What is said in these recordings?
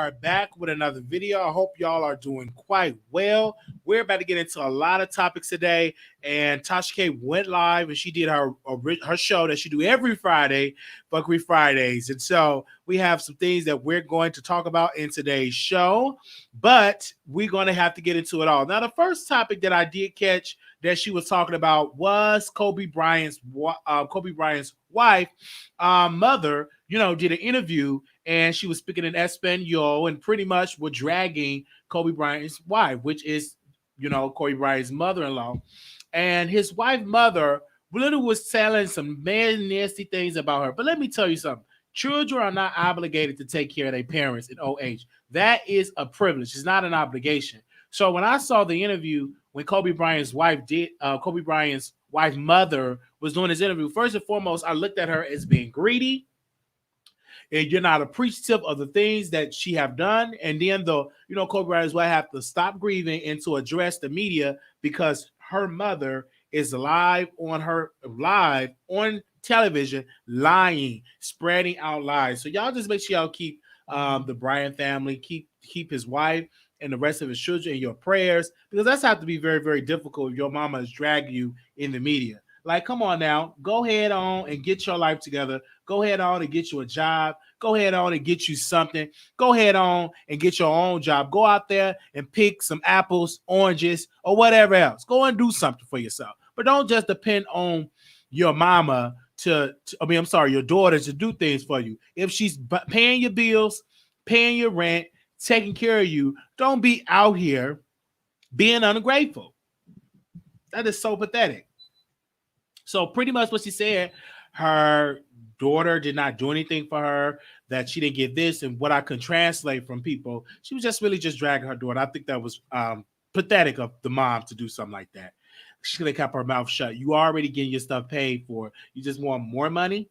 are back with another video. I hope y'all are doing quite well. We're about to get into a lot of topics today, and Tasha K went live and she did her show that she do every Friday, Fuckery Fridays. And so we have some things that we're going to talk about in today's show, but we're going to have to get into it all. Now, the first topic that I did catch that she was talking about was Kobe Bryant's wife, mother, did an interview, and she was speaking in Espanol and pretty much were dragging Kobe Bryant's wife, which is, Kobe Bryant's mother-in-law. And his wife's mother really was telling some nasty things about her. But let me tell you something. Children are not obligated to take care of their parents in old age. That is a privilege. It's not an obligation. So when I saw the interview, when Kobe Bryant's wife's mother was doing this interview, first and foremost, I looked at her as being greedy, and you're not appreciative of the things that she have done. And then Kobe Bryant's wife have to stop grieving and to address the media because her mother is live on television, lying, spreading out lies. So y'all just make sure y'all keep the Bryant family, keep his wife and the rest of his children in your prayers, because that's have to be very, very difficult if your mama is dragging you in the media. Like, come on now, go ahead on and get your life together. Go ahead on and get you a job. Go ahead on and get you something. Go ahead on and get your own job. Go out there and pick some apples, oranges, or whatever else. Go and do something for yourself. But don't just depend on your mama your daughter to do things for you. If she's paying your bills, paying your rent, taking care of you, don't be out here being ungrateful. That is so pathetic. So pretty much what she said, her daughter did not do anything for her, that she didn't get this, and what I can translate from people, she was just really just dragging her daughter. I think that was pathetic of the mom to do something like that. She could have kept her mouth shut. You already getting your stuff paid for. You just want more money?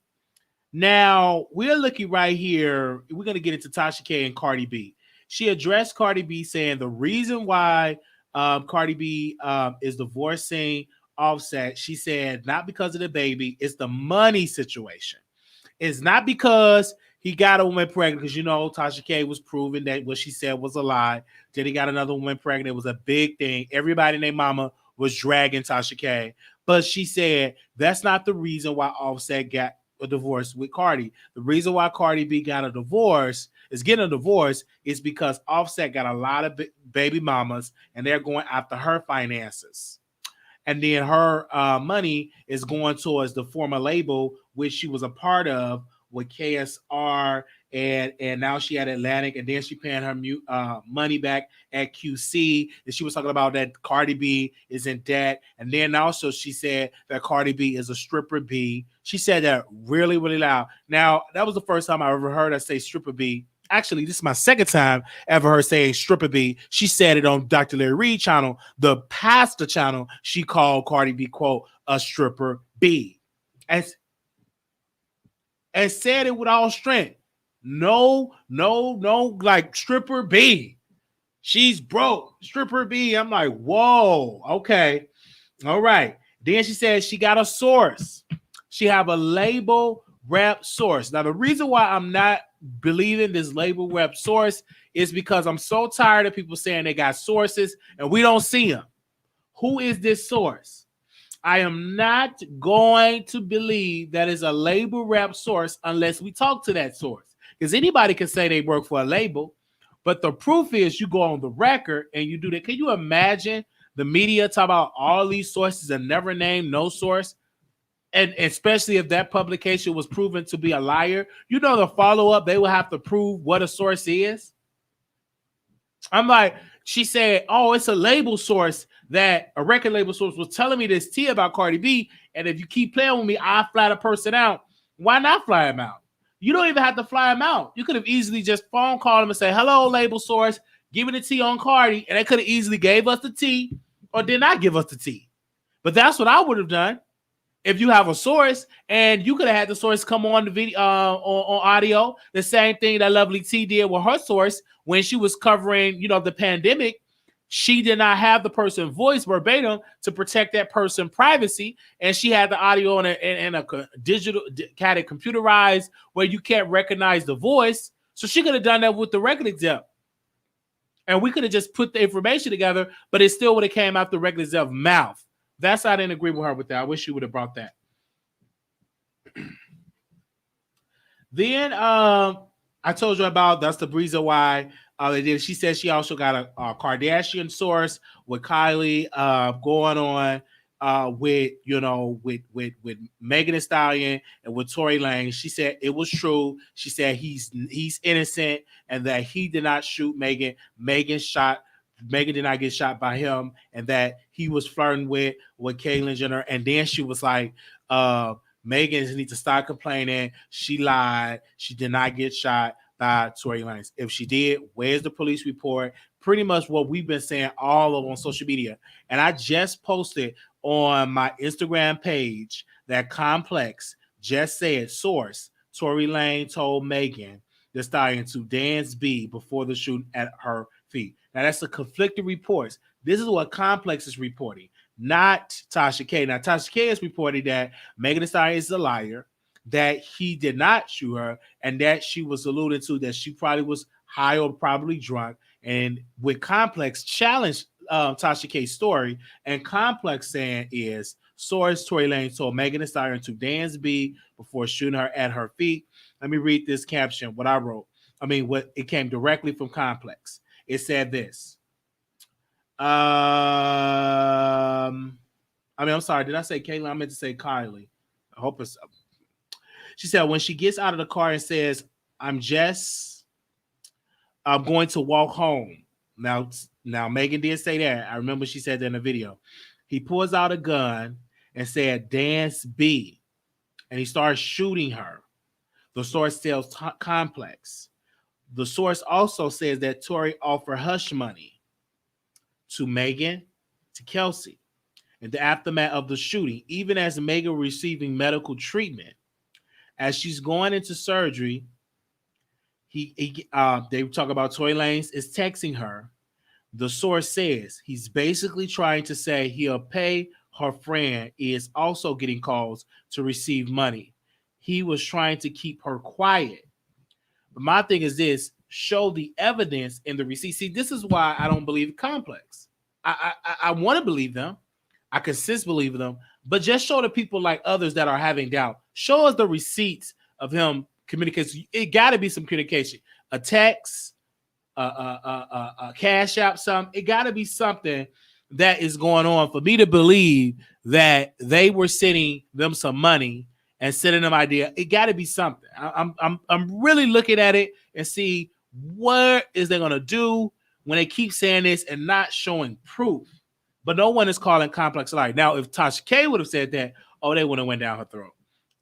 Now, we're looking right here. We're going to get into Tasha K and Cardi B. She addressed Cardi B saying the reason why Cardi B is divorcing Offset, she said, not because of the baby, it's the money situation. It's not because he got a woman pregnant, because Tasha K was proving that what she said was a lie. Then he got another woman pregnant. It was a big thing. Everybody and their mama was dragging Tasha K. But she said that's not the reason why Offset got a divorce with Cardi. The reason why Cardi B getting a divorce is because Offset got a lot of baby mamas, and they're going after her finances. And then her money is going towards the former label, which she was a part of with KSR, and now she at Atlantic, and then she paying her money back at QC. And she was talking about that Cardi B is in debt. And then also she said that Cardi B is a stripper B. She said that really, really loud. Now, that was the first time I ever heard her say stripper B. Actually, this is my second time ever her saying stripper B. She said it on Dr. Larry Reid channel, the pastor channel. She called Cardi B, quote, a stripper B. And said it with all strength. No, like stripper B. She's broke. Stripper B. I'm like, whoa, okay. All right. Then she said she got a source. She have a label rep source. Now, the reason why I'm not believing this label rep source is because I'm so tired of people saying they got sources and we don't see them. Who is this source? I am not going to believe that is a label rep source unless we talk to that source, because anybody can say they work for a label, but the proof is you go on the record and you do that. Can you imagine the media talk about all these sources and never name no source? And especially if that publication was proven to be a liar, the follow-up, they will have to prove what a source is. I'm like, she said, oh, it's a label source, that a record label source was telling me this tea about Cardi B. And if you keep playing with me, I fly the person out. Why not fly him out? You don't even have to fly him out. You could have easily just phone called him and say, hello, label source, give me the tea on Cardi. And they could have easily gave us the tea or did not give us the tea. But that's what I would have done. If you have a source, and you could have had the source come on the video on audio, the same thing that Lovely T did with her source when she was covering, the pandemic. She did not have the person's voice verbatim to protect that person's privacy, and she had the audio in a digital, had it computerized where you can't recognize the voice. So she could have done that with the record exec. And we could have just put the information together, but it still would have came out the record exec's mouth. That's why I didn't agree with her with that. I wish she would have brought that. Then I told you about that's the reason why they did. She said she also got a Kardashian source with Kylie going on with Megan Thee Stallion and with Tory Lanez. She said it was true. She said he's innocent and that he did not shoot Megan. Megan did not get shot by him, and that he was flirting with Caitlyn Jenner. And then she was like, Megan needs to stop complaining. She lied. She did not get shot by Tory Lanez. If she did, where's the police report? Pretty much what we've been saying all over on social media. And I just posted on my Instagram page that Complex just said, source, Tory Lanez told Megan Thee Stallion to dance B before the shooting at her feet. Now, that's the conflicting reports. This is what Complex is reporting, not Tasha K. Now, Tasha K is reporting that Megan Thee Stallion is a liar, that he did not shoot her, and that she was alluding to that she probably was high or probably drunk. And with Complex challenged Tasha K's story, and Complex saying is, source Tory Lanez told Megan Thee Stallion to dance B before shooting her at her feet. Let me read this caption, what I wrote. What it came directly from Complex. It said this. I'm sorry. Did I say Caitlyn? I meant to say Kylie. I hope it's. She said when she gets out of the car and says, I'm going to walk home. Now Megan did say that. I remember she said that in the video. He pulls out a gun and said, dance B. And he starts shooting her. The source tells Complex. The source also says that Torey offered hush money to Megan, to Kelsey, in the aftermath of the shooting, even as Megan receiving medical treatment. As she's going into surgery, they talk about Tory Lanez is texting her. The source says he's basically trying to say he'll pay her friend is also getting calls to receive money. He was trying to keep her quiet. But my thing is this, show the evidence in the receipt. See, this is why I don't believe Complex. I want to believe them. I consist believe them, but just show the people like others that are having doubt. Show us the receipts of him communicating. It got to be some communication, a text, a cash app, something. It got to be something that is going on for me to believe that they were sending them some money and sending them idea. It got to be something. I'm really looking at it and see what is they gonna do when they keep saying this and not showing proof. But no one is calling Complex a liar. Now, if Tasha K would have said that, they would have went down her throat.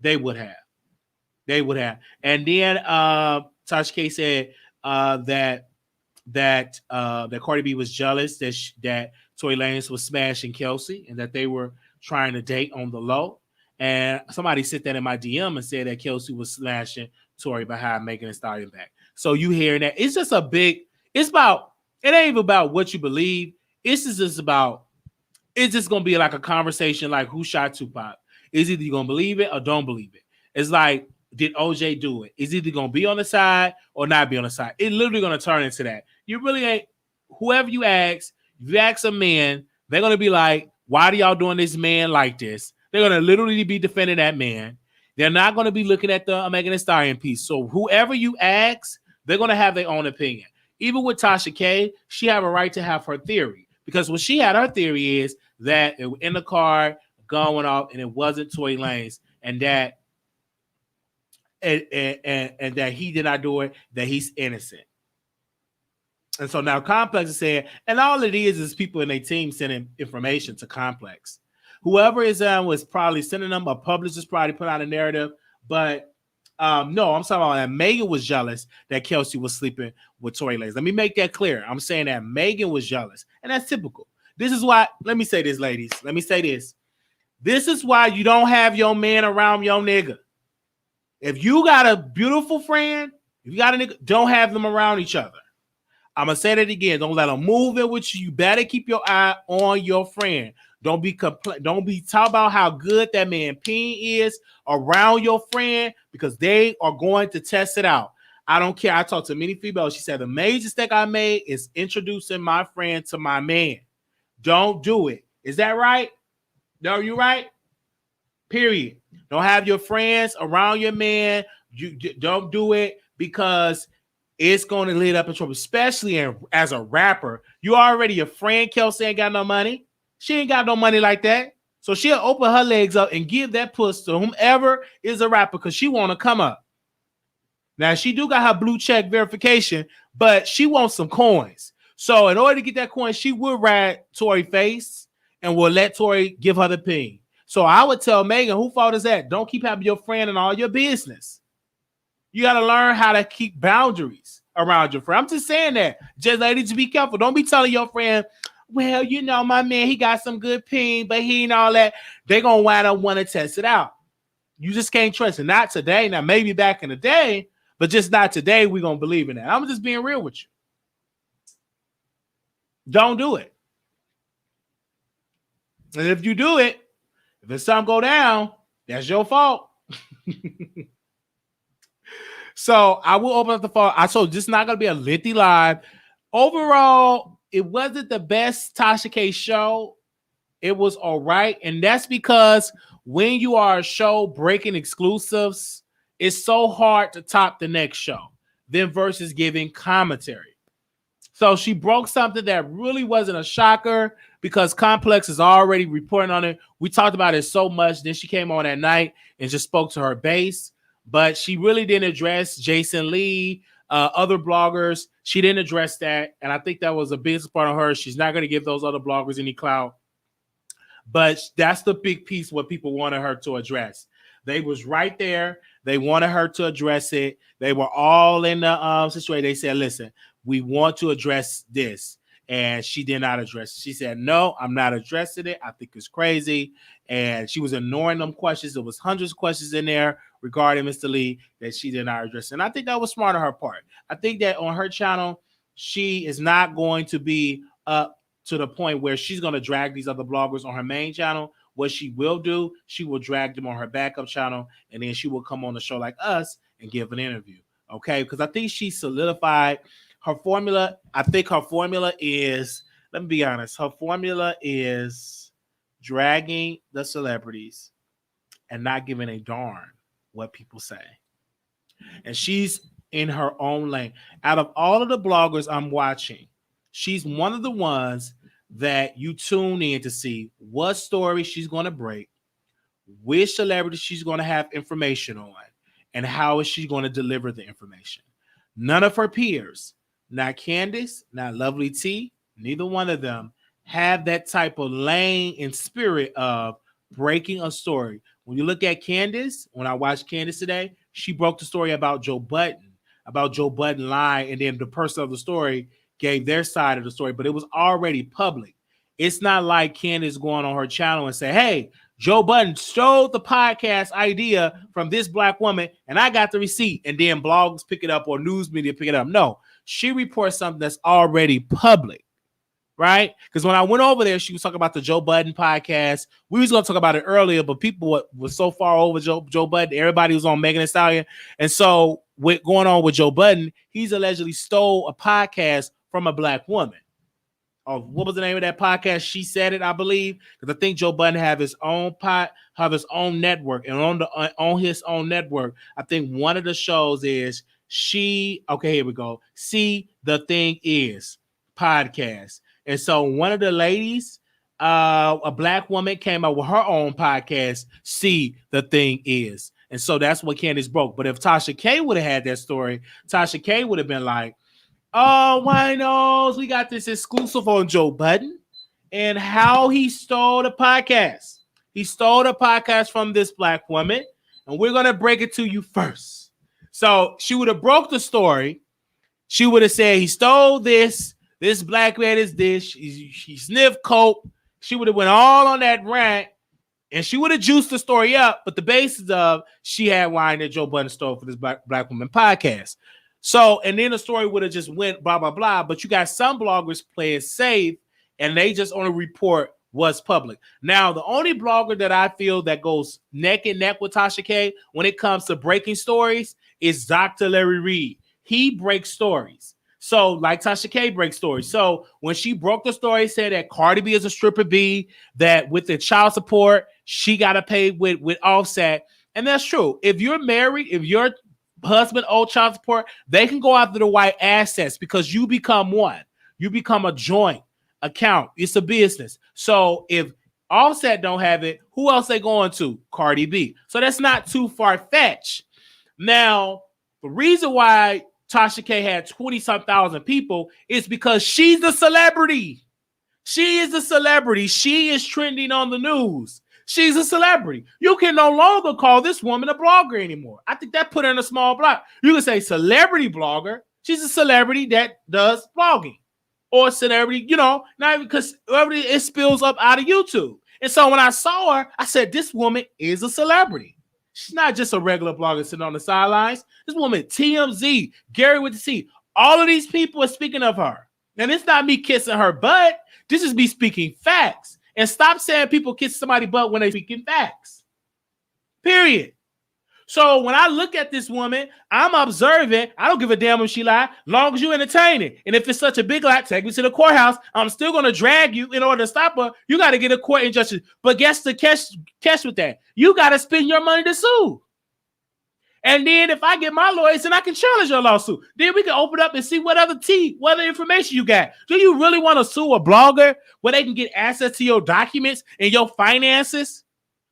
They would have. And then Tasha K said that Cardi B was jealous that Tory Lanez was smashing Kelsey and that they were trying to date on the low. And somebody sent that in my DM and said that Kelsey was slashing Tory behind Megan Thee Stallion back. So you hearing that? It's just it ain't even about what you believe. It's just about, it's just going to be like a conversation like who shot Tupac. Is either you going to believe it or don't believe it. It's like, did OJ do it? Is either going to be on the side or not be on the side. It's literally going to turn into that. You really ain't, whoever you ask, if you ask a man, they're going to be like, why do y'all doing this man like this? They're going to literally be defending that man. They're not going to be looking at the Megan Thee Stallion piece. So whoever you ask, they're going to have their own opinion. Even with Tasha K, she have a right to have her theory. Because what she had, her theory is that it was in the car, gun went off, and it wasn't Tory Lanez, and that and that he did not do it, that he's innocent. And so now Complex is saying, and all it is people in their team sending information to Complex. Whoever is was probably sending them, a publisher's probably put out a narrative, but no, I'm talking about that Megan was jealous that Kelsey was sleeping with Tory Lanez. Let me make that clear. I'm saying that Megan was jealous, and that's typical. This is why, let me say this, ladies. Let me say this. This is why you don't have your man around your nigga. If you got a beautiful friend, if you got a nigga, don't have them around each other. I'm going to say that again. Don't let them move in with you. You better keep your eye on your friend. Don't be talking about how good that man Peen is around your friend, because they are going to test it out. I don't care. I talked to many females. She said, the major mistake I made is introducing my friend to my man. Don't do it. Is that right? No, you right? Period. Don't have your friends around your man. You don't do it because it's going to lead up in trouble, especially as a rapper. You already a friend. Kelsey ain't got no money. She ain't got no money like that. So she'll open her legs up and give that puss to whomever is a rapper because she want to come up. Now, she do got her blue check verification, but she wants some coins. So in order to get that coin, she will ride Tory face and will let Tory give her the ping. So I would tell Meghan, who fault is that? Don't keep having your friend in all your business. You got to learn how to keep boundaries around your friend. I'm just saying that. Just ladies, be careful. Don't be telling your friend, well, you know, my man, he got some good ping, but he ain't all that. They're going to wind up wanting to test it out. You just can't trust it. Not today. Now, maybe back in the day, but just not today. We're going to believe in that. I'm just being real with you. Don't do it. And if you do it, if it's something go down, that's your fault. So I will open up the phone. I told you this is not going to be a lengthy live. Overall, it wasn't the best Tasha K show. It was all right. And that's because when you are a show breaking exclusives, it's so hard to top the next show than versus giving commentary. So she broke something that really wasn't a shocker because Complex is already reporting on it. We talked about it so much. Then she came on at night and just spoke to her base. But she really didn't address Jason Lee, other bloggers. She didn't address that. And I think that was a business part of her. She's not going to give those other bloggers any clout. But that's the big piece what people wanted her to address. They was right there. They wanted her to address it. They were all in the situation. They said, listen, we want to address this. And she did not address it. She said, no, I'm not addressing it. I think it's crazy. And she was ignoring them questions. There was hundreds of questions in there regarding Mr. Lee that she did not address. And I think that was smart on her part. I think that on her channel, she is not going to be up to the point where she's going to drag these other bloggers on her main channel. What she will do, she will drag them on her backup channel, and then she will come on the show like us and give an interview. Okay? Because I think she solidified her formula. I think her formula is, let me be honest, her formula is dragging the celebrities and not giving a darn what people say. And she's in her own lane. Out of all of the bloggers I'm watching, she's one of the ones that you tune in to see what story she's going to break, which celebrity she's going to have information on, and how is she going to deliver the information. None of her peers, not Candace, not Lovely T, neither one of them have that type of lane and spirit of breaking a story. When you look at Candace, when I watched Candace today, she broke the story about Joe Budden lying, and then the person of the story gave their side of the story, but it was already public. It's not like Candace going on her channel and say, hey, Joe Budden stole the podcast idea from this black woman, and I got the receipt, and then blogs pick it up or news media pick it up. No, she reports something that's already public, right? Because when I went over there, she was talking about the Joe Budden podcast. We was going to talk about it earlier, but people were so far over Joe Budden. Everybody was on Meghan and Stallion. And so what's going on with Joe Budden, he's allegedly stole a podcast from a black woman. Oh, what was the name of that podcast? She Said It, I believe. Because I think Joe Budden have his own network, and on his own network, I think one of the shows is here we go. See the Thing Is podcast. And so one of the ladies, a black woman, came out with her own podcast, See the Thing Is. And so that's what Candace broke. But if Tasha K would have had that story, Tasha K would have been like, oh, winos, we got this exclusive on Joe Budden and how he stole the podcast. He stole the podcast from this black woman, and we're going to break it to you first. So she would have broke the story. She would have said he stole this black man is this, he sniffed coke. She would have went all on that rant, and she would have juiced the story up, but the basis of she had wine that Joe Budden stole for this black woman podcast. So, and then the story would have just went blah, blah, blah. But you got some bloggers play it safe, and they just only report what's public. Now, the only blogger that I feel that goes neck and neck with Tasha K when it comes to breaking stories is Dr. Larry Reed. he breaks stories. So, like Tasha K breaks stories. So, when she broke the story, said that Cardi B is a stripper B, that with the child support, she got to pay with Offset. And that's true. If you're married, if your husband owed child support, they can go after the white assets because you become one. You become a joint account. It's a business. So, if Offset don't have it, who else they going to? Cardi B. So, that's not too far-fetched. Now, the reason why Tasha K had 20-some thousand people is because she's a celebrity. She is a celebrity. She is trending on the news. She's a celebrity. You can no longer call this woman a blogger anymore. I think that put her in a small block. You can say celebrity blogger. She's a celebrity that does blogging. Or celebrity, not even because it spills up out of YouTube. And so when I saw her, I said, this woman is a celebrity. She's not just a regular blogger sitting on the sidelines. This woman, TMZ, Gary with the C, all of these people are speaking of her. And it's not me kissing her butt. This is me speaking facts. And stop saying people kiss somebody's butt when they speaking facts. Period. So when I look at this woman, I'm observing. I don't give a damn if she lied, long as you entertain it. And if it's such a big lie, take me to the courthouse. I'm still going to drag you in order to stop her. You got to get a court injunction. But guess the catch with that. You got to spend your money to sue. And then if I get my lawyers, then I can challenge your lawsuit. Then we can open up and see what other information you got. Do you really want to sue a blogger where they can get access to your documents and your finances?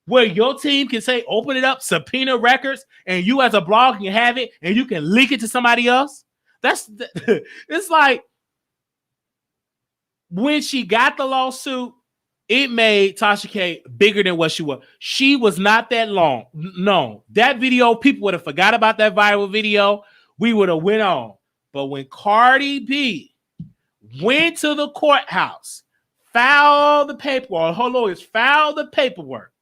Where your team can say, open it up, subpoena records, and you as a blog can have it, and you can leak it to somebody else. It's like when she got the lawsuit, it made Tasha K bigger than what she was. She was not that long. No, that video, people would have forgot about that viral video. We would have went on. But when Cardi B went to the courthouse, filed the paperwork, her lawyers filed the paperwork,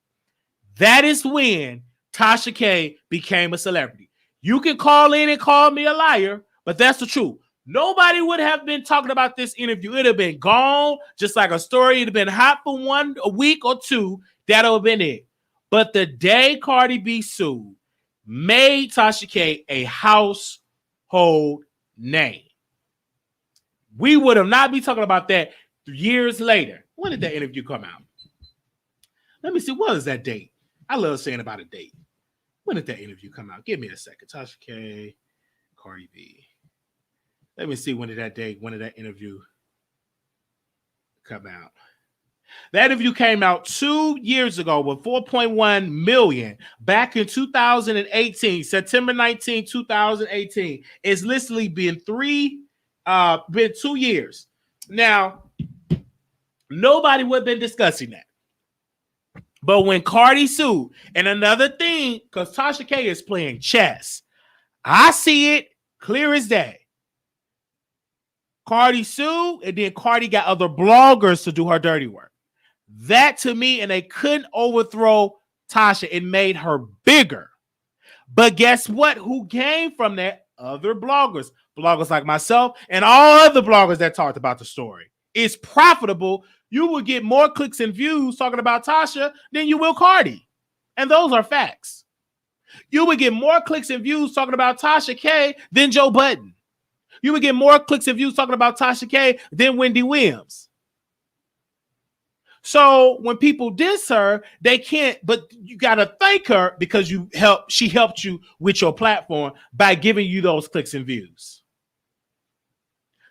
that is when Tasha K became a celebrity. You can call in and call me a liar, but that's the truth. Nobody would have been talking about this interview. It would have been gone, just like a story. It would have been hot for a week or two. That would have been it. But the day Cardi B sued made Tasha K a household name. We would have not be talking about that years later. When did that interview come out? Let me see. What is that date? I love saying about a date. When did that interview come out? Give me a second. Tasha K, Cardi B. Let me see when did that interview come out. That interview came out 2 years ago with 4.1 million back in 2018, September 19, 2018. It's literally been 2 years. Now, nobody would have been discussing that. But when Cardi sued, and another thing, because Tasha K is playing chess, I see it clear as day. Cardi sued, and then Cardi got other bloggers to do her dirty work. That to me, and they couldn't overthrow Tasha. It made her bigger. But guess what? Who came from that? Other bloggers. Bloggers like myself and all other bloggers that talked about the story. It's profitable. You will get more clicks and views talking about Tasha than you will Cardi. And those are facts. You would get more clicks and views talking about Tasha K than Joe Budden. You would get more clicks and views talking about Tasha K than Wendy Williams. So when people diss her, they can't, but you got to thank her because she helped you with your platform by giving you those clicks and views.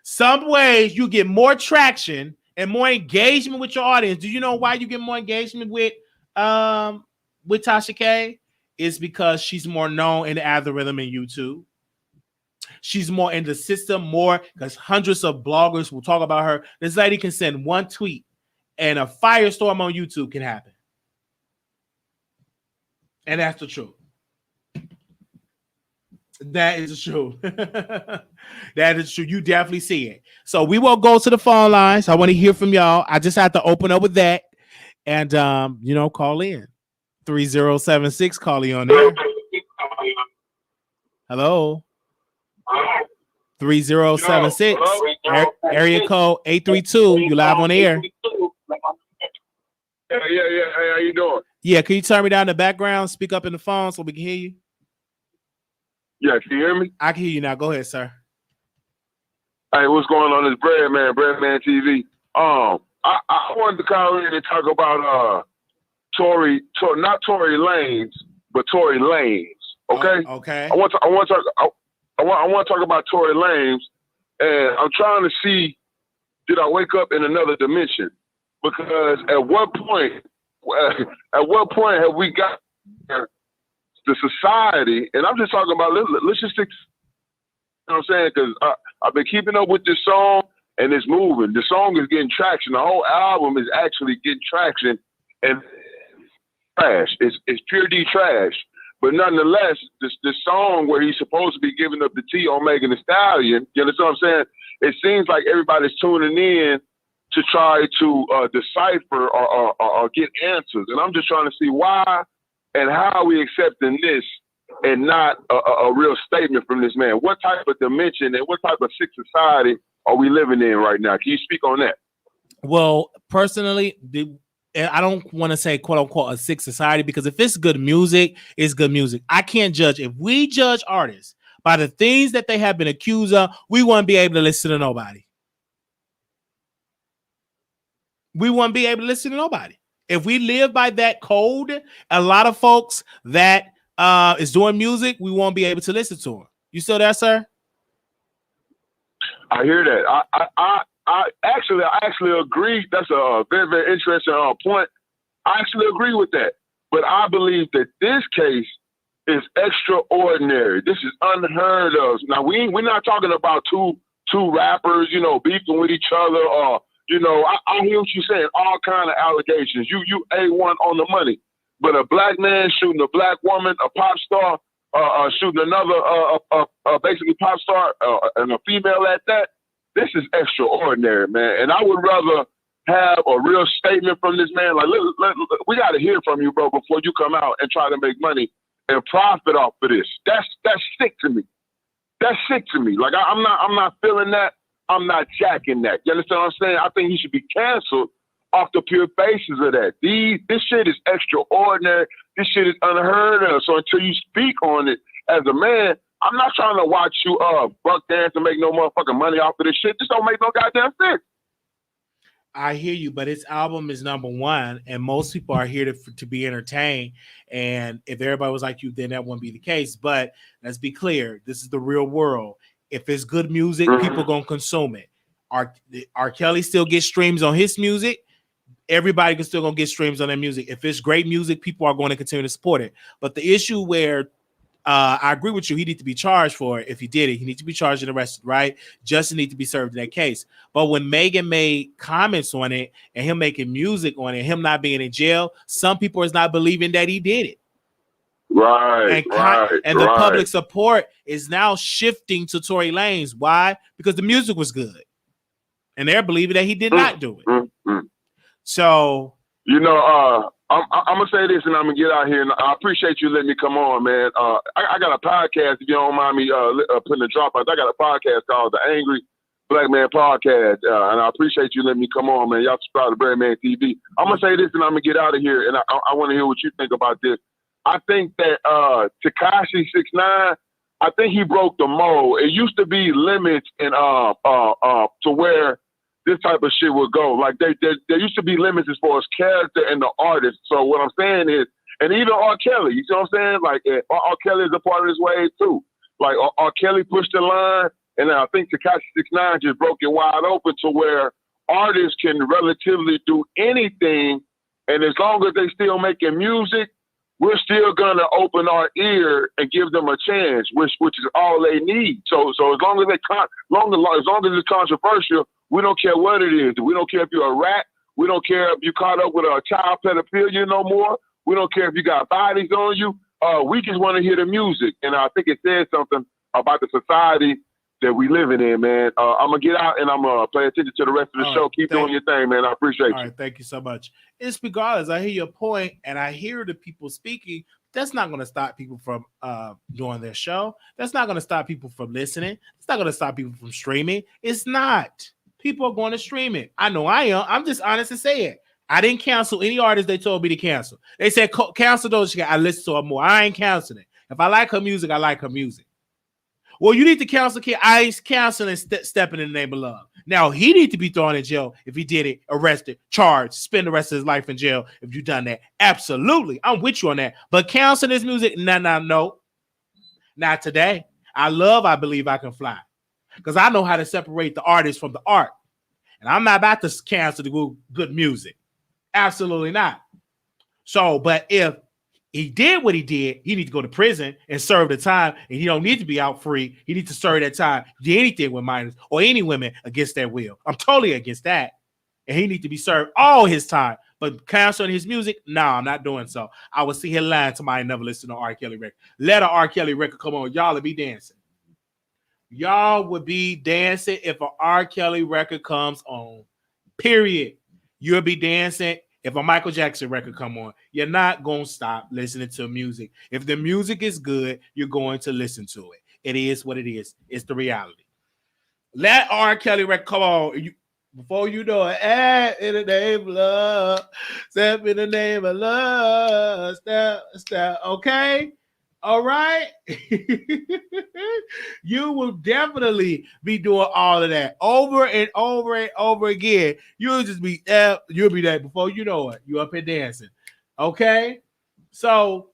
Some ways you get more traction and more engagement with your audience. Do you know why you get more engagement with Tasha K? It's because she's more known in the algorithm in YouTube. She's more in the system, more because hundreds of bloggers will talk about her. This lady can send one tweet and a firestorm on YouTube can happen. And that's the truth. That is true. That is true. You definitely see it. So we will go to the phone lines. I want to hear from y'all. I just have to open up with that and, call in. 3076, call you on there. Hello. 3076, area code 832. You live on the air. Yeah. Hey, how you doing? Yeah, can you turn me down the background? Speak up in the phone so we can hear you. Yeah, can you hear me? I can hear you now. Go ahead, sir. Hey, what's going on? This Breadman TV. I wanted to call in and talk about not Tory Lanez, but Tory Lanez. Okay. Oh, okay. I want to talk about Tory Lanez, and I'm trying to see, did I wake up in another dimension? Because at what point have we got the society? And I'm just talking about, let's just stick. You know what I'm saying? Because I've been keeping up with this song, and it's moving. The song is getting traction. The whole album is actually getting traction, and trash. It's pure D trash. But nonetheless, this song where he's supposed to be giving up the tea on Meghan and Stallion, you understand what I'm saying? It seems like everybody's tuning in to try to decipher or get answers. And I'm just trying to see why and how are we accepting this and not a real statement from this man. What type of dimension and what type of sick society are we living in right now? Can you speak on that? Well, personally, I don't want to say quote unquote a sick society, because if it's good music, it's good music. I can't judge. If we judge artists by the things that they have been accused of, we won't be able to listen to nobody. We won't be able to listen to nobody. If we live by that code, a lot of folks that is doing music, we won't be able to listen to them. You still there, sir? I hear that. I actually agree. That's a very, very interesting point. I actually agree with that. But I believe that this case is extraordinary. This is unheard of. Now, we're not talking about two rappers, beefing with each other, or, I hear what you're saying, all kind of allegations. You A1 on the money. But a black man shooting a black woman, a pop star, shooting another basically pop star, and a female at that, this is extraordinary, man. And I would rather have a real statement from this man. Like, we got to hear from you, bro, before you come out and try to make money and profit off of this. That's sick to me. That's sick to me. Like, I'm not feeling that. I'm not jacking that. You understand what I'm saying? I think he should be canceled off the pure basis of that. This shit is extraordinary. This shit is unheard of. So until you speak on it as a man, I'm not trying to watch you buck dance and make no motherfucking money off of this shit. This don't make no goddamn sense. I hear you, but his album is number one, and most people are here to be entertained. And if everybody was like you, then that wouldn't be the case. But let's be clear, this is the real world. If it's good music, people gonna consume it. R. Kelly still gets streams on his music. Everybody can still gonna get streams on their music. If it's great music, people are going to continue to support it. But the issue where I agree with you, he needs to be charged for it. If he did it, he needs to be charged and arrested, right? Justice needs to be served in that case. But when Meghan made comments on it and him making music on it, him not being in jail, some people is not believing that he did it. Right, and the public support is now shifting to Tory Lanez. Why? Because the music was good. And they're believing that he did not do it. So, I'm gonna say this, and I'm gonna get out here. And I appreciate you letting me come on, man. I got a podcast. If you don't mind me putting the drop out, I got a podcast called the Angry Black Man Podcast, and I appreciate you letting me come on, man. Y'all subscribe to Breadman TV. I'm gonna say this, and I'm gonna get out of here. And I want to hear what you think about this. I think that Tekashi 6ix9ine, I think he broke the mold. It used to be limits and to where this type of shit would go. Like there used to be limits as far as character and the artist. So what I'm saying is, and even R. Kelly, you see what I'm saying? Like R. Kelly is a part of this wave too. Like R. Kelly pushed the line, and I think Tekashi 6ix9ine just broke it wide open to where artists can relatively do anything, and as long as they still making music, we're still gonna open our ear and give them a chance, which is all they need. So as long as as long as it's controversial, we don't care what it is. We don't care if you're a rat. We don't care if you caught up with a child pedophilia no more. We don't care if you got bodies on you. We just want to hear the music, and I think it says something about the society that we living in, man. I'm gonna get out and I'm gonna pay attention to the rest of the show. Keep doing your thing, man. I appreciate you. All right, thank you so much. It's regardless. I hear your point, and I hear the people speaking. That's not going to stop people from doing their show. That's not going to stop people from listening. It's not going to stop people from streaming. It's not. People are going to stream it. I know I am. I'm just honest to say it. I didn't cancel any artist they told me to cancel. They said cancel those. I listen to her more. I ain't canceling it. If I like her music, I like her music. Well, you need to counsel K. Ice counseling stepping in the name of love. Now, he need to be thrown in jail if he did it, arrested, charged, spend the rest of his life in jail if you done that. Absolutely. I'm with you on that. But counseling this music, no. Not today. I Believe I Can Fly. Because I know how to separate the artist from the art. And I'm not about to cancel the good music. Absolutely not. So, but if he did what he did, he needs to go to prison and serve the time, and he don't need to be out free. He needs to serve that time, do anything with minors or any women against their will. I'm totally against that. And he needs to be served all his time. But canceling his music, no, I'm not doing so. I would see him lying to my never listen to R. Kelly record. Let an R. Kelly record come on. Y'all would be dancing. Y'all would be dancing if an R. Kelly record comes on. Period. You'll be dancing if a Michael Jackson record come on. You're not going to stop listening to music. If the music is good, you're going to listen to it. It is what it is. It's the reality. Let R. Kelly record come on. Before you know it, in the name of love, step in the name of love, step, okay? All right? You will definitely be doing all of that over and over and over again. You'll just be, you'll be there before you know it. You up here dancing, okay? So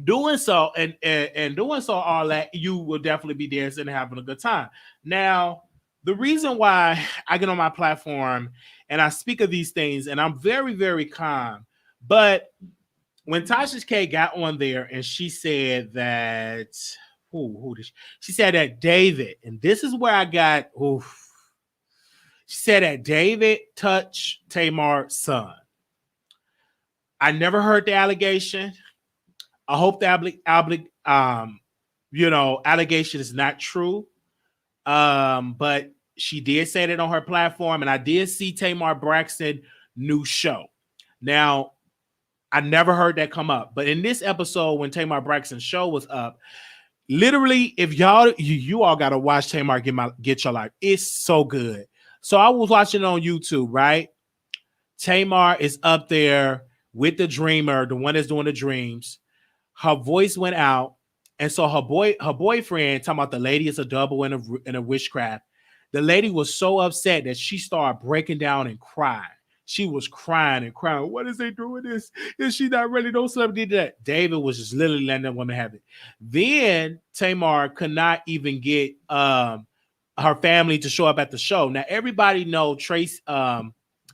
doing so and doing so all that, you will definitely be dancing and having a good time. Now, the reason why I get on my platform and I speak of these things, and I'm very, very calm, but when Tasha K got on there and she said that, she said that David, and this is where I got, she said that David touched Tamar's son. I never heard the allegation. I hope the allegation is not true. But she did say that on her platform, and I did see Tamar Braxton new show. Now, I never heard that come up, but in this episode, when Tamar Braxton's show was up, literally, if you all gotta watch Tamar Get Your Life. It's so good. So I was watching it on YouTube, right? Tamar is up there with the dreamer, the one that's doing the dreams. Her voice went out. And so her boyfriend, talking about the lady is a double in a witchcraft. The lady was so upset that she started breaking down and crying. She was crying and crying. What is they doing this? Is she not ready? No celebrity did that. David was just literally letting that woman have it. Then Tamar could not even get her family to show up at the show. Now everybody know Tracy.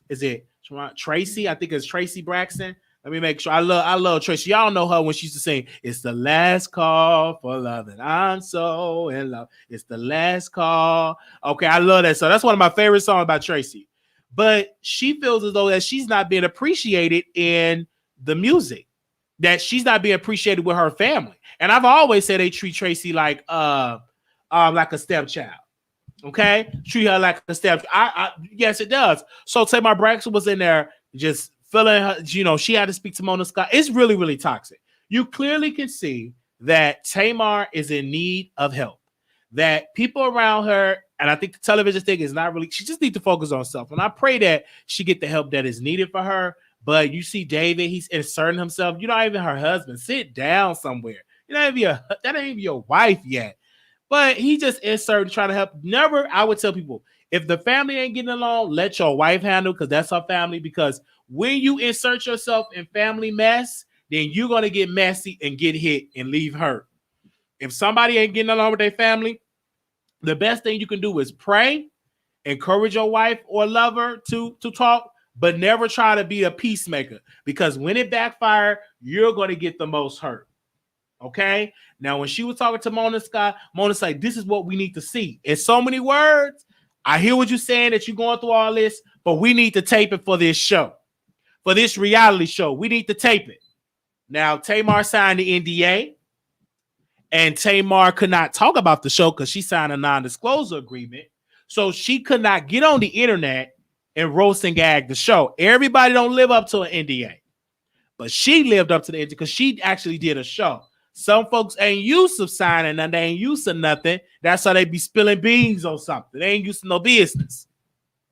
Is it Tracy? I think it's Tracy Braxton. Let me make sure. I love Tracy. Y'all know her when she used to sing, "It's the last call for love, and I'm so in love. It's the last call." Okay, I love that song. That's one of my favorite songs by Tracy. But she feels as though that she's not being appreciated in the music, that she's not being appreciated with her family. And I've always said they treat Tracy like a stepchild. Okay, treat her like a step. Yes, it does. So Tamar Braxton was in there just feeling her, she had to speak to Mona Scott. It's really, really toxic. You clearly can see that Tamar is in need of help, that people around her, and I think the television thing is not really, she just needs to focus on herself. And I pray that she get the help that is needed for her. But you see David, he's inserting himself. You're not even her husband. Sit down somewhere. That ain't even your wife yet. But he just inserted, trying to help. Never, I would tell people, if the family ain't getting along, let your wife handle, because that's her family. Because when you insert yourself in family mess, then you're going to get messy and get hit and leave hurt. If somebody ain't getting along with their family, the best thing you can do is pray, encourage your wife or lover to talk, but never try to be a peacemaker, because when it backfires, you're going to get the most hurt. Okay? Now, when she was talking to Mona Scott, Mona said, "This is what we need to see." In so many words, I hear what you're saying, that you're going through all this, but we need to tape it for this show, for this reality show. We need to tape it. Now, Tamar signed the NDA, and Tamar could not talk about the show because she signed a non-disclosure agreement. So she could not get on the internet and roast and gag the show. Everybody don't live up to an NDA, but she lived up to the NDA because she actually did a show. Some folks ain't used to signing and they ain't used to nothing. That's how they be spilling beans on something. They ain't used to no business.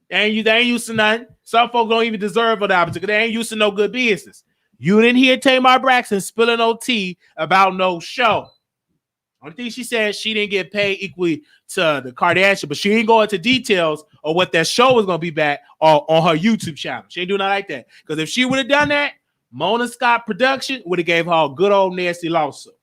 They ain't used to nothing. Some folks don't even deserve an opportunity. They ain't used to no good business. You didn't hear Tamar Braxton spilling no tea about no show. Only thing she said, she didn't get paid equally to the Kardashian, but she ain't go into details of what that show was going to be back on her YouTube channel. She ain't doing nothing like that. Because if she would have done that, Mona Scott Production would have gave her a good old nasty lawsuit.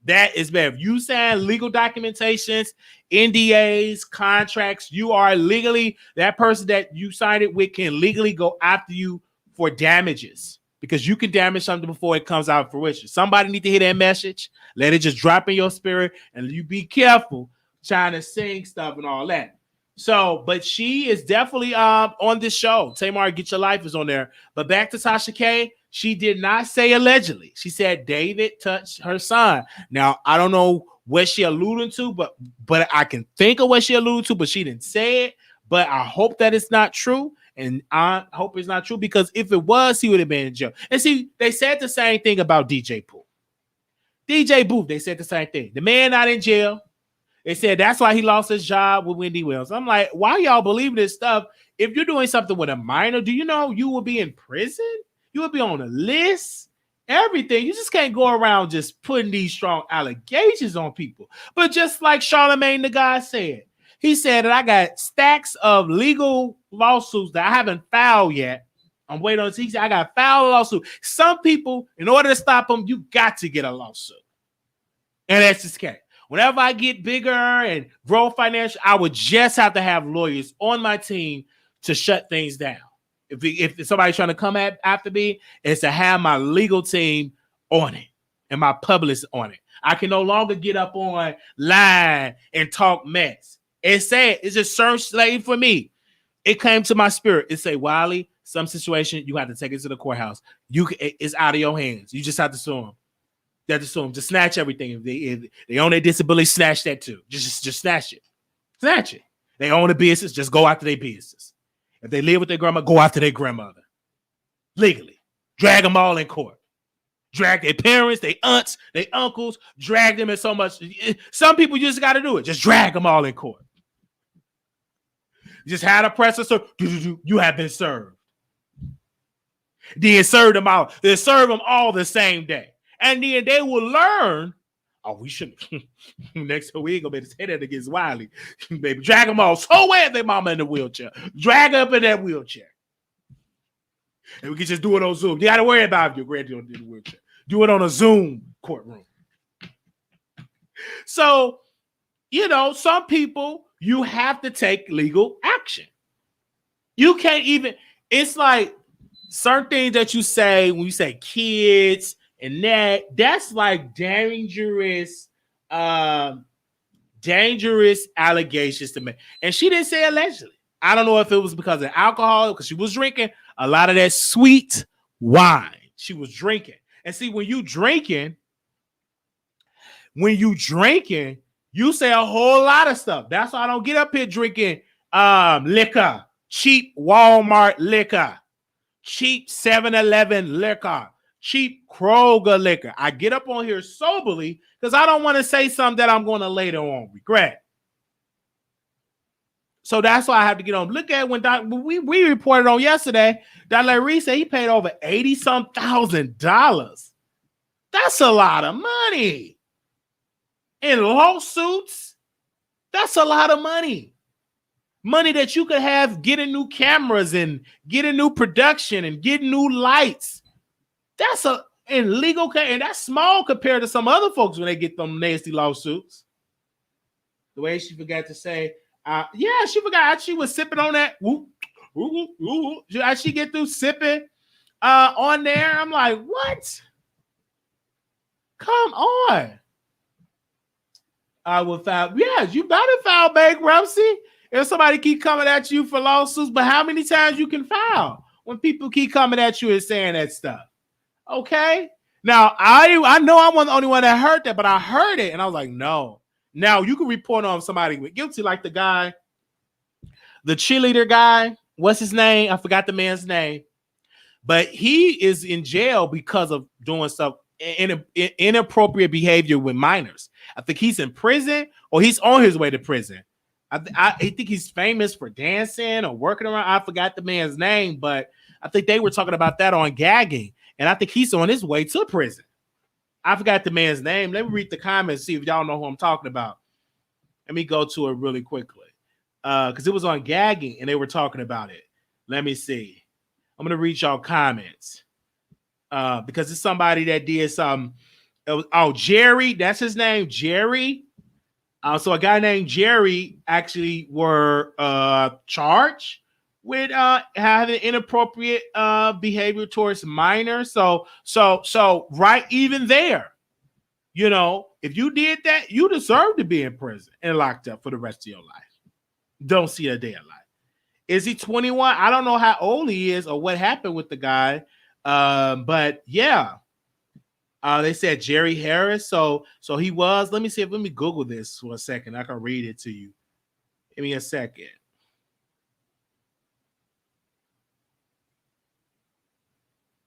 That is bad. If you sign legal documentations, NDAs, contracts, you are legally, that person that you signed it with can legally go after you for damages because you can damage something before it comes out of fruition. Somebody need to hear that message. Let it just drop in your spirit and you be careful trying to sing stuff and all that. So, but she is definitely on this show. Tamar, Get Your Life is on there. But back to Tasha K, she did not say allegedly. She said David touched her son. Now, I don't know what she alluded to, but I can think of what she alluded to, but she didn't say it. But I hope that it's not true. And I hope it's not true because if it was, he would have been in jail. And see, they said the same thing about DJ Pooh. DJ Booth, they said the same thing. The man not in jail. They said that's why he lost his job with Wendy Williams. I'm like, why y'all believe this stuff? If you're doing something with a minor, do you know you will be in prison? You will be on a list, everything. You just can't go around just putting these strong allegations on people. But just like Charlamagne the guy said, he said that I got stacks of legal lawsuits that I haven't filed yet. I'm waiting on. He said I got filed a lawsuit. Some people, in order to stop them, you got to get a lawsuit. And that's just okay. Whenever I get bigger and grow financially, I would just have to have lawyers on my team to shut things down. If somebody's trying to come after me, it's to have my legal team on it and my publicist on it. I can no longer get up on line and talk mess. It's sad. It's a search slave for me. It came to my spirit. It say, Wiley, some situation, you have to take it to the courthouse. It's out of your hands. You just have to sue them. They have to sue them. Just snatch everything. If they own their disability, snatch that too. Just snatch it. Snatch it. They own a business, just go after their business. If they live with their grandma, go after their grandmother. Legally. Drag them all in court. Drag their parents, their aunts, their uncles, drag them in so much. Some people just got to do it. Just drag them all in court. Just had a presser, so you have been served. Then serve them all. They serve them all the same day. And then they will learn, oh, we shouldn't. Next we ain't going to be able to say that against Wiley. Baby, drag them all. So where their mama in the wheelchair? Drag her up in that wheelchair. And we can just do it on Zoom. You got to worry about your granddaughter in the wheelchair. Do it on a Zoom courtroom. So, some people, you have to take legal action. You can't even, it's like certain things that you say when you say kids and that's like dangerous allegations to make. And she didn't say allegedly. I don't know if it was because of alcohol, because she was drinking a lot of that sweet wine. She was drinking. And see, when you drinking, you say a whole lot of stuff. That's why I don't get up here drinking liquor, cheap Walmart liquor, cheap 7-Eleven liquor, cheap Kroger liquor. I get up on here soberly because I don't want to say something that I'm going to later on regret. So that's why I have to get on. Look at when we reported on yesterday, Dr. Reese said he paid over $80,000. That's a lot of money. In lawsuits, that's a lot of money. Money that you could have getting new cameras and getting new production and getting new lights. That's in legal case, and that's small compared to some other folks when they get them nasty lawsuits. The way she forgot to say, she forgot she was sipping on that. As she get through sipping on there, I'm like, what? Come on. I will file. Yes, you better file bankruptcy if somebody keep coming at you for lawsuits. But how many times you can file when people keep coming at you and saying that stuff? Okay. Now I know I wasn't the only one that heard that, but I heard it and I was like, no. Now you can report on somebody with guilty, like the guy, the cheerleader guy. What's his name? I forgot the man's name, but he is in jail because of doing stuff inappropriate behavior with minors. I think he's in prison or he's on his way to prison. I think he's famous for dancing or working around. I forgot the man's name, but I think they were talking about that on Gagging. And I think he's on his way to prison. I forgot the man's name. Let me read the comments, see if y'all know who I'm talking about. Let me go to it really quickly. Because it was on Gagging and they were talking about it. Let me see. I'm gonna read y'all comments. Because it's somebody that did some. Jerry, that's his name, Jerry. So a guy named Jerry actually were charged with having inappropriate behavior towards minors. So right, even there, you know, if you did that, you deserve to be in prison and locked up for the rest of your life. Don't see a day of life. Is he 21? I don't know how old he is or what happened with the guy. But yeah, they said Jerry Harris. So he was. Let me Google this for a second. I can read it to you. Give me a second.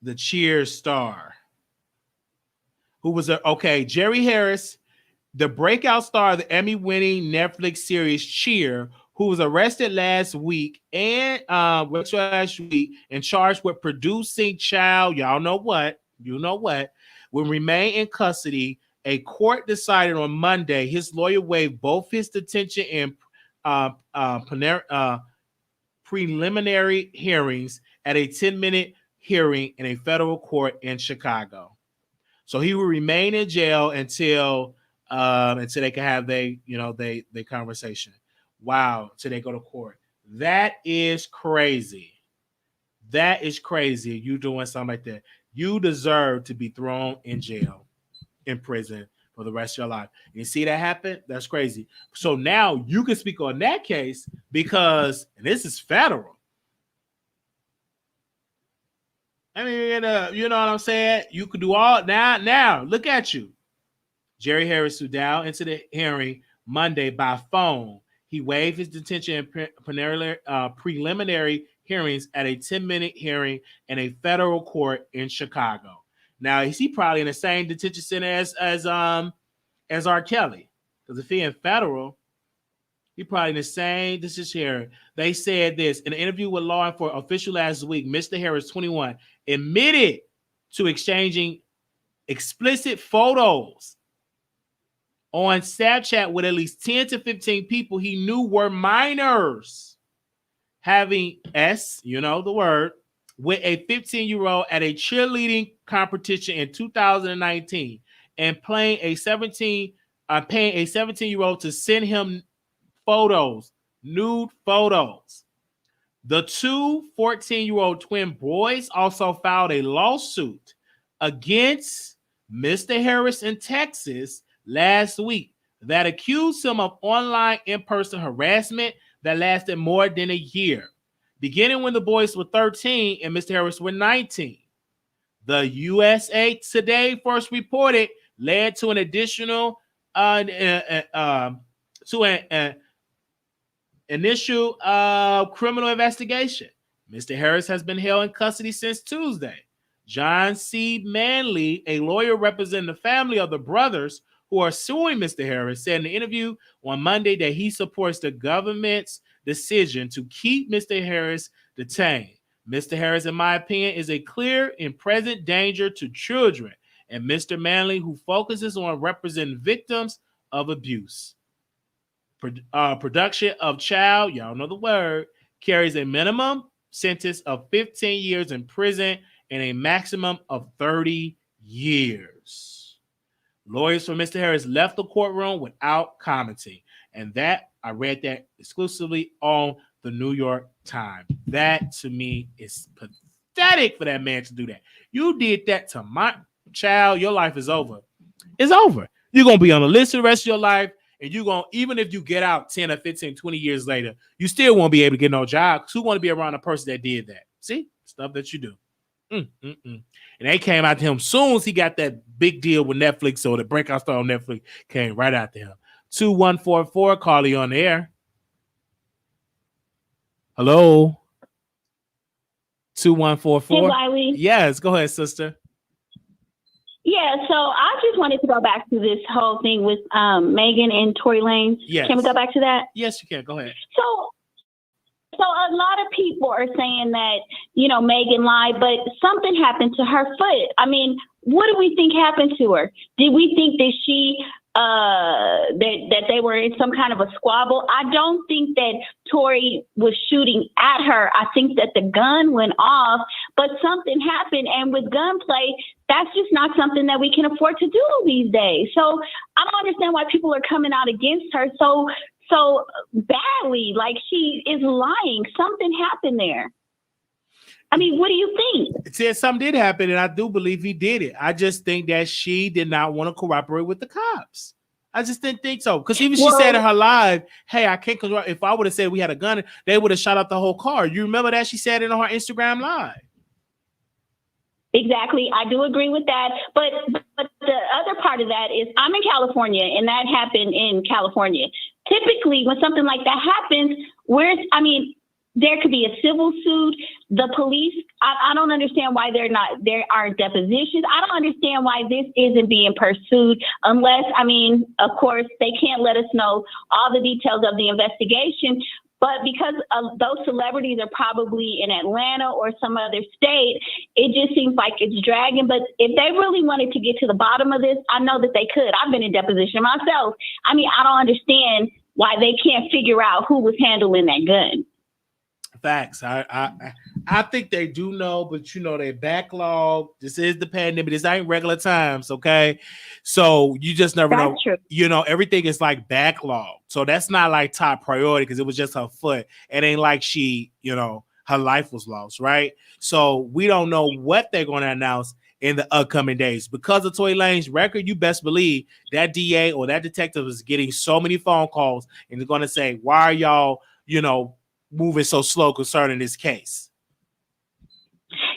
The Cheers star. Who was Jerry Harris, the breakout star of the Emmy-winning Netflix series Cheer, who was arrested last week and charged with producing child. Y'all know what? You know what? Will remain in custody. A court decided on Monday his lawyer waived both his detention and preliminary hearings at a 10-minute hearing in a federal court in Chicago. So he will remain in jail until they can have they conversation. Wow, till they go to court. That is crazy. That is crazy. You doing something like that. You deserve to be thrown in jail, in prison for the rest of your life. You see that happen? That's crazy. So now you can speak on that case because this is federal. I mean, you know what I'm saying? You could do all now. Look at you. Jerry Harris stood down into the hearing Monday by phone. He waived his detention and preliminary hearings at a 10-minute hearing in a federal court in Chicago. Now, is he probably in the same detention center as R. Kelly? Because if he in federal, he probably in the same. This is here. They said this in an interview with law enforcement official last week. Mr. Harris, 21, admitted to exchanging explicit photos on Snapchat with at least 10 to 15 people he knew were minors, having you know the word, with a 15-year-old at a cheerleading competition in 2019 and paying a 17-year-old to send him photos, nude photos. The two 14-year-old twin boys also filed a lawsuit against Mr. Harris in Texas last week that accused him of online in-person harassment that lasted more than a year, beginning when the boys were 13 and Mr. Harris were 19. The USA Today first reported led to an additional initial criminal investigation. Mr. Harris has been held in custody since Tuesday. John C. Manley, a lawyer representing the family of the brothers who are suing Mr. Harris, said in an interview on Monday that he supports the government's decision to keep Mr. Harris detained. Mr. Harris, in my opinion, is a clear and present danger to children, and Mr. Manley, who focuses on representing victims of abuse. Production of child, y'all know the word, carries a minimum sentence of 15 years in prison and a maximum of 30 years. Lawyers for Mr. Harris left the courtroom without commenting. And that, I read that exclusively on the New York Times. That, to me, is pathetic for that man to do that. You did that to my child, your life is over. It's over. You're going to be on the list the rest of your life. And you're going to, even if you get out 10 or 15, 20 years later, you still won't be able to get no job because who want to be around a person that did that? See? Stuff that you do. And they came out to him soon as he got that big deal with Netflix. So the breakout star on Netflix came right out to him. 2144, Cardi on the air. Hello? 2144. Hey, Wiley. Yes, go ahead, sister. Yeah, so I just wanted to go back to this whole thing with Meghan and Tory Lanez. Yes. Can we go back to that? Yes, you can. Go ahead. So a lot of people are saying that, you know, Meghan lied, but something happened to her foot. I mean, what do we think happened to her? Did we think that she that they were in some kind of a squabble? I don't think that Torey was shooting at her. I think that the gun went off, but something happened. And with gunplay, that's just not something that we can afford to do these days. So I don't understand why people are coming out against her so badly. Like, she is lying. Something happened there. I mean, what do you think? It said something did happen, and I do believe he did it. I just think that she did not want to cooperate with the cops. I just didn't think so. Because even she said in her live, hey, I can't control. If I would have said we had a gun, they would have shot up the whole car. You remember that? She said it on her Instagram live. Exactly. I do agree with that. But the other part of that is I'm in California, and that happened in California. Typically, when something like that happens, there could be a civil suit. The police, I don't understand why there aren't depositions. I don't understand why this isn't being pursued unless, of course, they can't let us know all the details of the investigation. But because those celebrities are probably in Atlanta or some other state, it just seems like it's dragging. But if they really wanted to get to the bottom of this, I know that they could. I've been in deposition myself. I don't understand why they can't figure out who was handling that gun. Facts. I think they do know, but they backlog. This is the pandemic. This ain't regular times, okay? So you just never know. True. Everything is like backlog. So that's not like top priority because it was just her foot. It ain't like she, her life was lost, right? So we don't know what they're going to announce in the upcoming days. Because of Tory Lanez's record, you best believe that DA or that detective is getting so many phone calls and they're going to say, why are y'all, moving so slow concerning this case?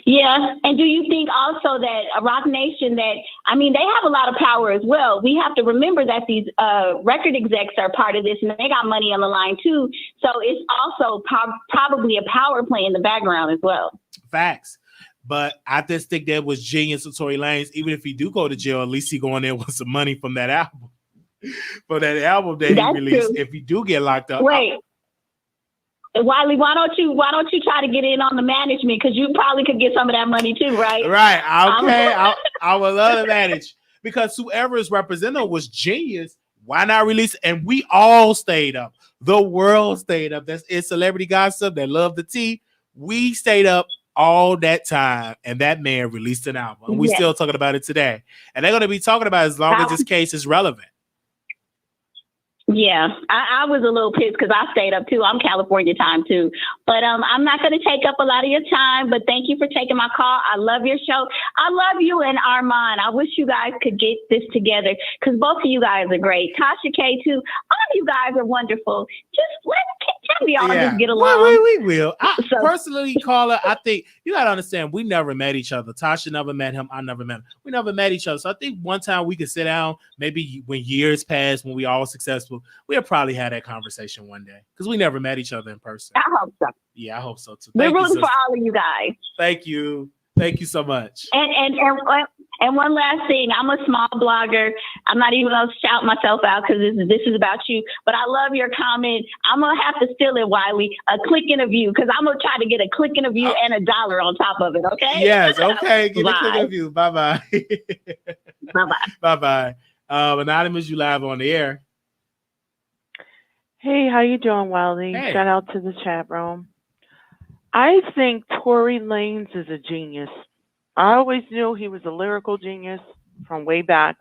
Yeah. And do you think also that Rock Nation, they have a lot of power as well. We have to remember that these record execs are part of this and they got money on the line too. So it's also probably a power play in the background as well. Facts. But I just think that was genius of Tory Lanez. Even if he do go to jail, at least he going there with some money from that album. For that album that he released. True. If he do get locked up. Wait. Wiley, why don't you try to get in on the management? Because you probably could get some of that money too, right? Right. Okay. I would love to manage because whoever's representative was genius. Why not release? And we all stayed up. The world stayed up. It's celebrity gossip. They love the tea. We stayed up all that time, and that man released an album. And we're still talking about it today. And they're going to be talking about it as long as this case is relevant. Yeah, I was a little pissed because I stayed up too. I'm California time too. But I'm not going to take up a lot of your time. But thank you for taking my call. I love your show. I love you and Armand. I wish you guys could get this together because both of you guys are great. Tasha K too. All of you guys are wonderful. Just can we all just get along? We will. Personally, caller, I think you got to understand we never met each other. Tasha never met him. I never met him. We never met each other. So I think one time we could sit down, maybe when years pass, when we all successful, we'll probably have that conversation one day because we never met each other in person. I hope so. Yeah, I hope so too. We're rooting for all of you guys. Thank you. Thank you so much. And one last thing, I'm a small blogger. I'm not even going to shout myself out because this is about you. But I love your comment. I'm going to have to steal it, Wiley. A click and a view because I'm going to try to get a click and a view and $1 on top of it. Okay? Yes. Okay. Get a click and a view. Bye bye. Bye bye. Bye bye. Anonymous, you live on the air. Hey, how you doing, Wiley? Hey. Shout out to the chat room. I think Tory Lanez is a genius. I always knew he was a lyrical genius from way back.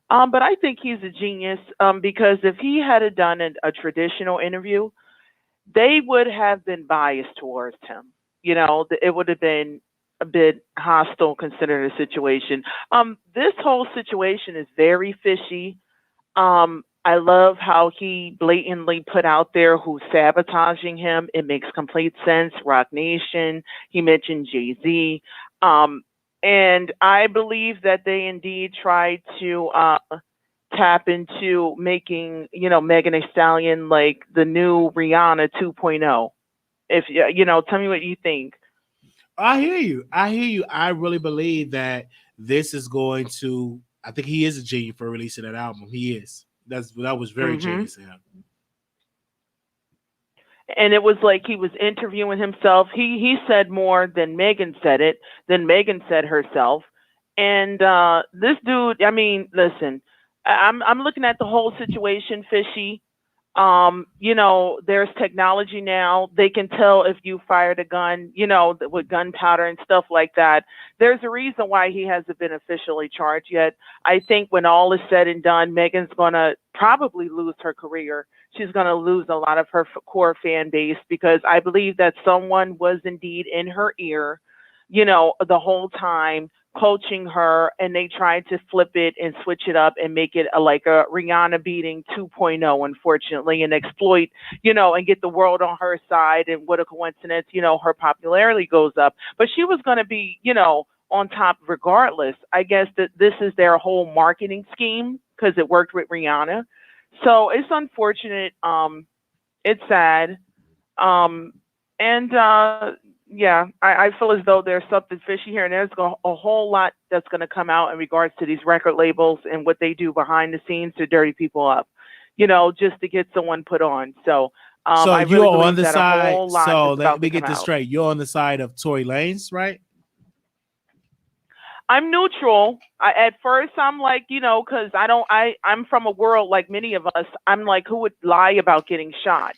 But I think he's a genius because if he had done a traditional interview, they would have been biased towards him. It would have been a bit hostile considering the situation. This whole situation is very fishy. I love how he blatantly put out there who's sabotaging him. It makes complete sense. Rock Nation. He mentioned Jay-Z. And I believe that they indeed tried to tap into making, Meghan Thee Stallion like the new Rihanna 2.0. If tell me what you think. I hear you. I really believe that this is going to. I think he is a genius for releasing that album. He is. That was very genius of him. And it was like he was interviewing himself. He said more than Meghan said it, than Meghan said herself. And this dude, I mean, listen, I'm looking at the whole situation fishy. There's technology now. They can tell if you fired a gun, with gunpowder and stuff like that. There's a reason why he hasn't been officially charged yet. I think when all is said and done, Meghan's going to probably lose her career. She's going to lose a lot of her core fan base because I believe that someone was indeed in her ear, the whole time coaching her, and they tried to flip it and switch it up and make it like a Rihanna beating 2.0, unfortunately, and exploit, and get the world on her side. And what a coincidence, her popularity goes up. But she was going to be, on top regardless. I guess that this is their whole marketing scheme because it worked with Rihanna. So it's unfortunate. It's sad. Yeah, I feel as though there's something fishy here, and there's a whole lot that's going to come out in regards to these record labels and what they do behind the scenes to dirty people up, just to get someone put on. So, so I you're really on the side. So let me get this straight. You're on the side of Tory Lanez, right? I'm neutral. At first, I'm like, because I'm from a world like many of us. I'm like, who would lie about getting shot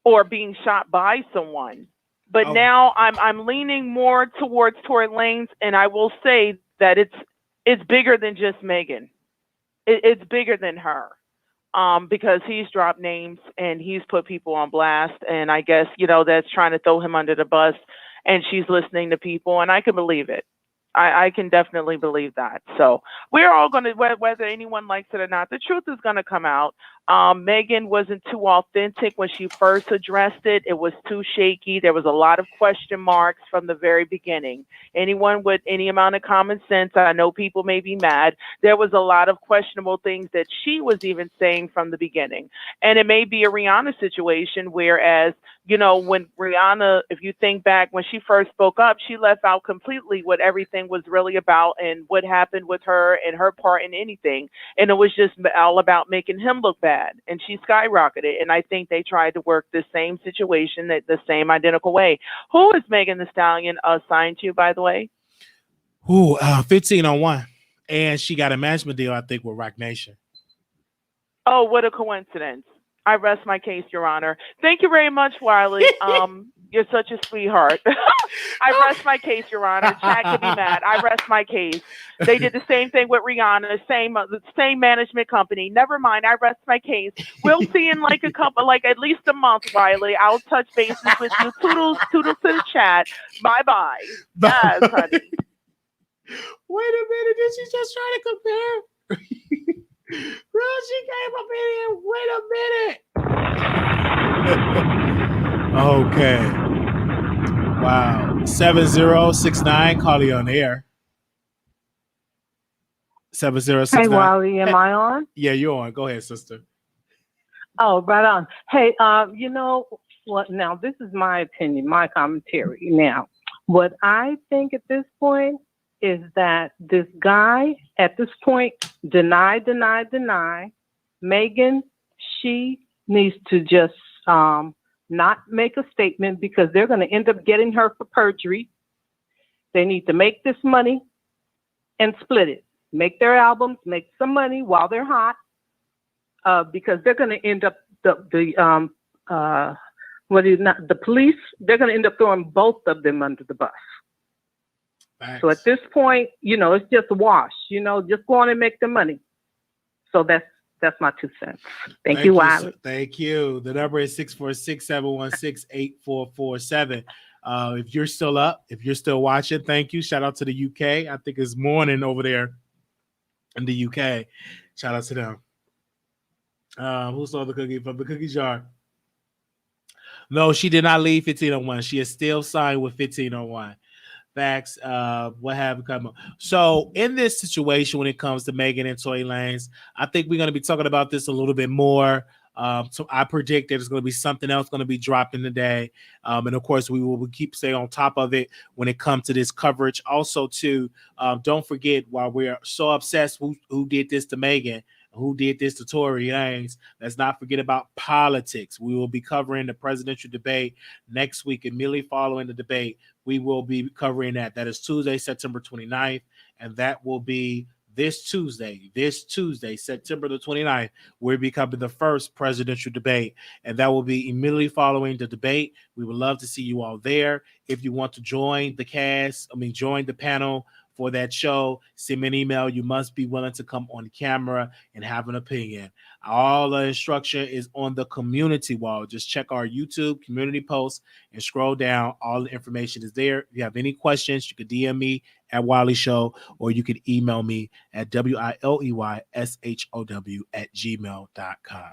or being shot by someone? But now I'm leaning more towards Tory Lanez, and I will say that it's bigger than just Meghan. It's bigger than her, because he's dropped names and he's put people on blast, and I guess that's trying to throw him under the bus, and she's listening to people, and I can believe it. I can definitely believe that. So we're all going to, whether anyone likes it or not, the truth is going to come out. Meghan wasn't too authentic when she first addressed it. It was too shaky. There was a lot of question marks from the very beginning. Anyone with any amount of common sense, I know people may be mad, there was a lot of questionable things that she was even saying from the beginning. And it may be a Rihanna situation, whereas, when Rihanna, if you think back, when she first spoke up, she left out completely what everything was really about and what happened with her and her part in anything. And it was just all about making him look bad. And she skyrocketed. And I think they tried to work the same situation the same identical way. Who is Megan Thee Stallion assigned to, by the way? 1501. And she got a management deal, I think, with Rock Nation. Oh, what a coincidence. I rest my case, Your Honor. Thank you very much, Wiley. You're such a sweetheart. I rest my case, Your Honor. Chad can be mad. I rest my case. They did the same thing with Rihanna, the same management company. Never mind. I rest my case. We'll see in at least a month, Wiley. I'll touch bases with you. Toodles to the chat. Bye-bye. Yes, honey. Wait a minute. Did she just try to compare? Girl, she came up in here. Wait a minute. Okay. Wow. 7069. Call you on air. 7069. Hey, Wiley, am I on? Yeah, you're on. Go ahead, sister. Oh, right on. Hey, you know what? Now, this is my opinion, my commentary. Now, what I think at this point is that this guy, at this point, deny. Meghan, she needs to just not make a statement because they're going to end up getting her for perjury. They need to make this money and split it. Make their albums, make some money while they're hot, because they're going to end up the police. They're going to end up throwing both of them under the bus. Thanks. So at this point, it's just a wash. Just go on and make the money. So that's my 2 cents. Thank you, Wiley. Thank you. The number is 646-716-8447. If you're still up, if you're still watching, thank you. Shout out to the UK. I think it's morning over there in the UK. Shout out to them. Who stole the cookie from the cookie jar? No, she did not leave 1501. She is still signed with 1501. Facts. What have come up? So in this situation, when it comes to Meghan and Tory Lanez, I think we're going to be talking about this a little bit more. So I predict there's going to be something else going to be dropping today. And of course, we will keep staying on top of it when it comes to this coverage. Also, too, don't forget, while we're so obsessed who did this to Meghan, who did this to Tory Lanez. Let's not forget about politics. We will be covering the presidential debate next week. Immediately following the debate, we will be covering that. That is Tuesday, September 29th, and that will be this Tuesday, September the 29th, we'll be covering the first presidential debate, and that will be immediately following the debate. We would love to see you all there. If you want to join the panel for that show, send me an email. You must be willing to come on camera and have an opinion. All the instruction is on the community wall. Just check our YouTube community post and scroll down. All the information is there. If you have any questions, you can DM me at Wiley Show, or you can email me at WILEYSHOW@gmail.com.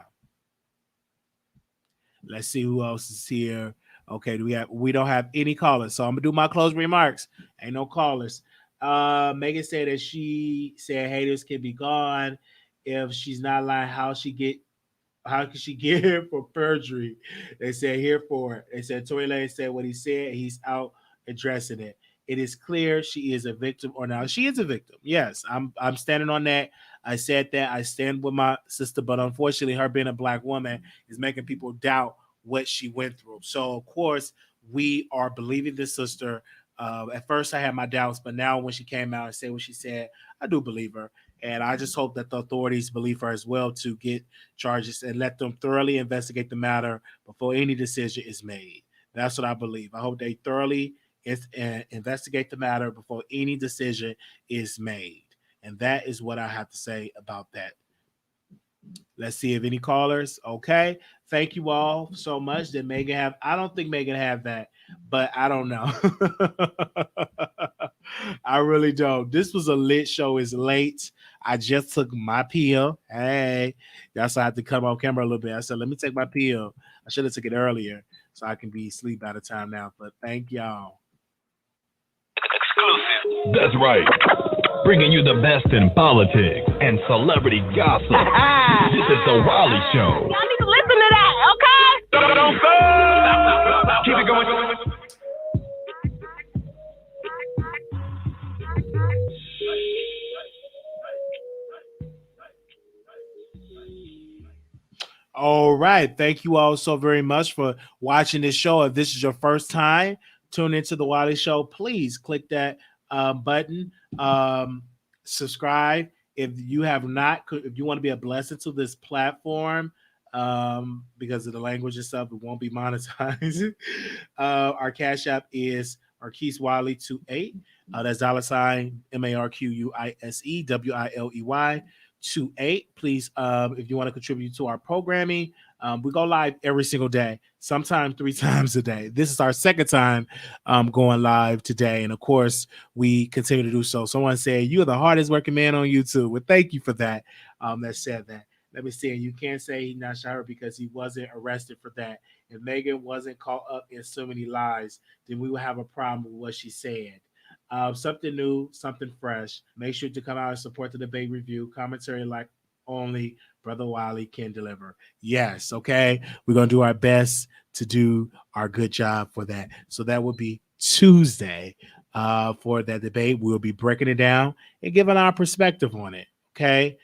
Let's see who else is here. Okay, we don't have any callers, so I'm gonna do my closing remarks. Ain't no callers. Meghan said that she said haters can be gone. If she's not lying, how can she get here for perjury? They said here for it. They said Tory Lanez said what he said. He's out addressing it. It is clear she is a victim, or now she is a victim. Yes, I'm standing on that. I said that. I stand with my sister, but unfortunately, her being a Black woman is making people doubt what she went through. So, of course, we are believing this sister. At first, I had my doubts, but now when she came out and said what she said, I do believe her. And I just hope that the authorities believe her as well to get charges and let them thoroughly investigate the matter before any decision is made. That's what I believe. I hope they thoroughly investigate the matter before any decision is made. And that is what I have to say about that. Let's see if any callers. Okay. Thank you all so much. Did Meghan have? I don't think Meghan have that, but I don't know. I really don't. This was a lit show. It's late. I just took my pill. Hey, that's why I had to come on camera a little bit. I said, let me take my pill. I should have took it earlier so I can be asleep by the time now. But thank y'all. Exclusive. That's right. Bringing you the best in politics and celebrity gossip. This is the Wiley Show. Y'all need to listen to that, okay? Don't stop. Keep it going. All right. Thank you all so very much for watching this show. If this is your first time, tune into the Wiley Show. Please click that button. Subscribe. If you have not, if you want to be a blessing to this platform, because of the language and stuff, it won't be monetized. Our Cash App is Marquise Wiley 28. That's $MarquuiseWiley 28. Please, if you want to contribute to our programming, we go live every single day, sometimes 3 times a day. This is our second time going live today, and of course, we continue to do so. Someone said, "You are the hardest working man on YouTube." Well, thank you for that. That said that. Let me see. You can't say he not shot her because he wasn't arrested for that. If Meghan wasn't caught up in so many lies, then we would have a problem with what she said. Something new, something fresh. Make sure to come out and support the debate review. Commentary like only Brother Wiley can deliver. Yes, okay. We're going to do our best to do our good job for that. So that will be Tuesday for that debate. We'll be breaking it down and giving our perspective on it, okay?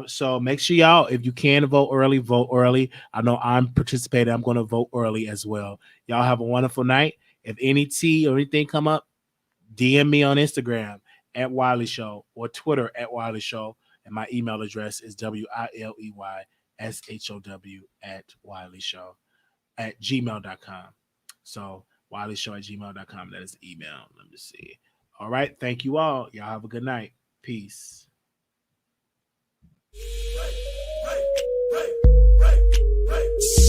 So make sure y'all, if you can vote early, vote early. I know I'm participating. I'm going to vote early as well. Y'all have a wonderful night. If any tea or anything come up, DM me on Instagram at Wiley Show or Twitter at Wiley Show. And my email address is WILEYSHOW@WileyShow@gmail.com. So WileyShow@gmail.com. That is the email. Let me see. All right. Thank you all. Y'all have a good night. Peace. Hey, hey, hey, hey, hey.